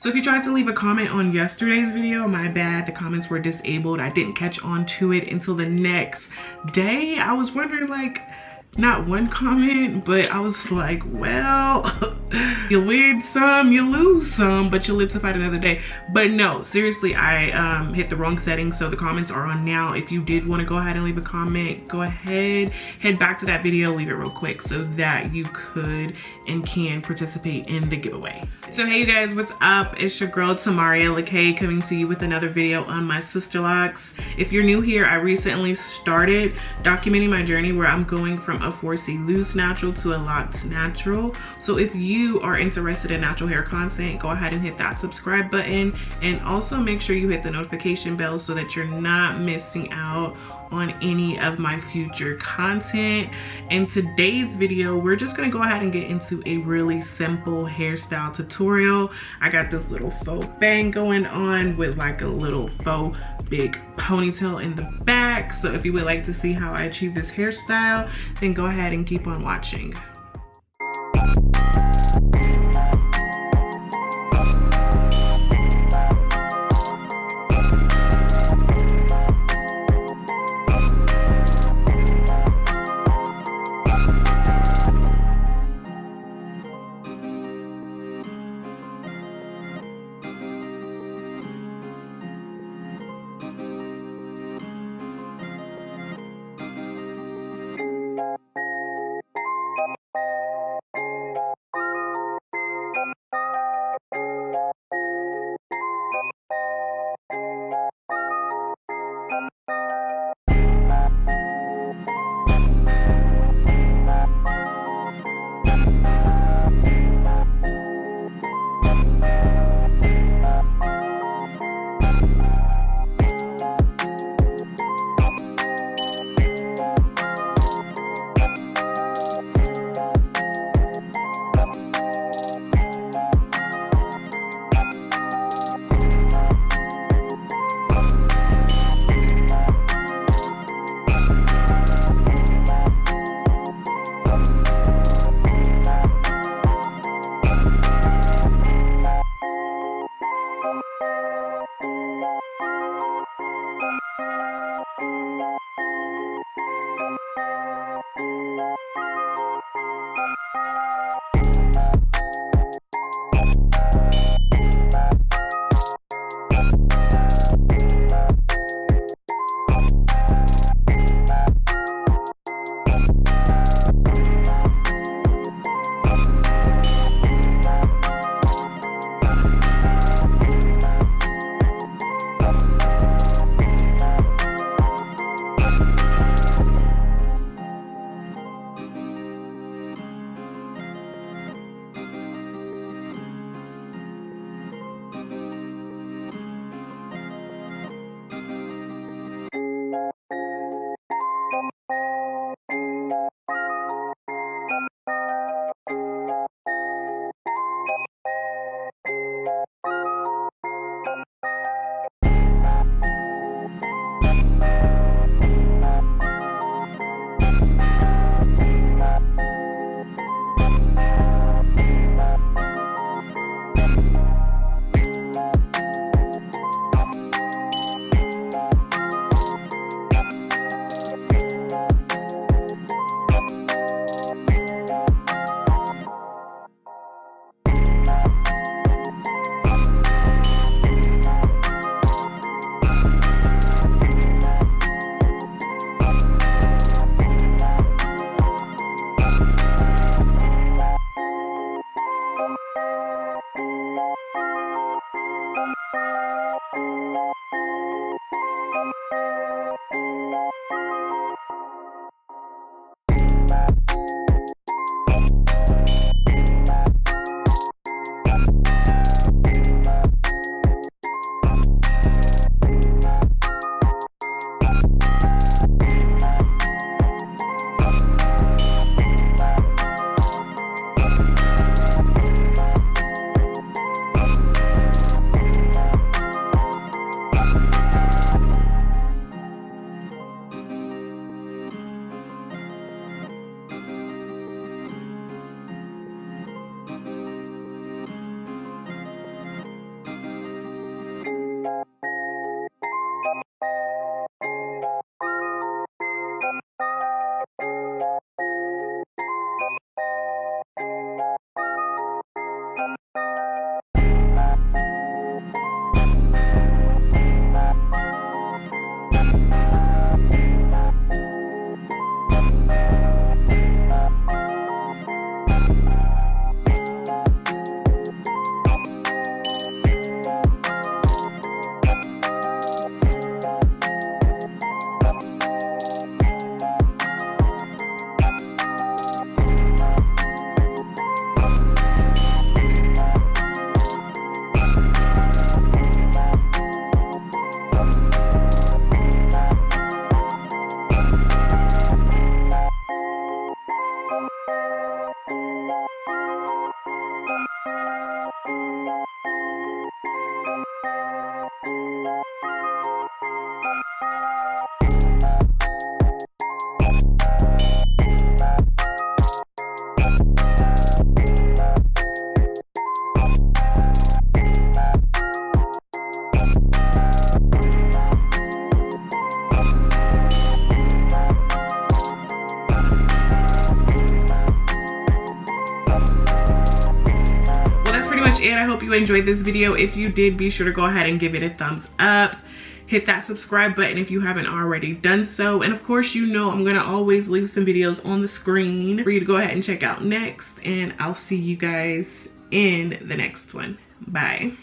So if you tried to leave a comment on yesterday's video, my bad, the comments were disabled. I didn't catch on to it until the next day. I was wondering, like, not one comment, but I was like, well, you win some, you lose some, but you live to fight another day. But no, seriously, I hit the wrong settings, so the comments are on now. If you did want to go ahead and leave a comment, go ahead, head back to that video, leave it real quick so that you could and can participate in the giveaway. So hey you guys, what's up? It's your girl Tamaria, Lakayye, coming to you with another video on my SisterLocks. If you're new here, I recently started documenting my journey where I'm going from a 4C loose natural to a locked natural. So if you are interested in natural hair content, go ahead and hit that subscribe button, and also make sure you hit the notification bell so that you're not missing out on any of my future content. In today's video, we're just gonna go ahead and get into a really simple hairstyle tutorial. I got this little faux bang going on with like a little faux big ponytail in the back. So if you would like to see how I achieve this hairstyle, then go ahead and keep on watching. much, and I hope you enjoyed this video. If you did, be sure to go ahead and give it a thumbs up. Hit that subscribe button if you haven't already done so. And of course, you know I'm gonna always leave some videos on the screen for you to go ahead and check out next. And I'll see you guys in the next one. Bye.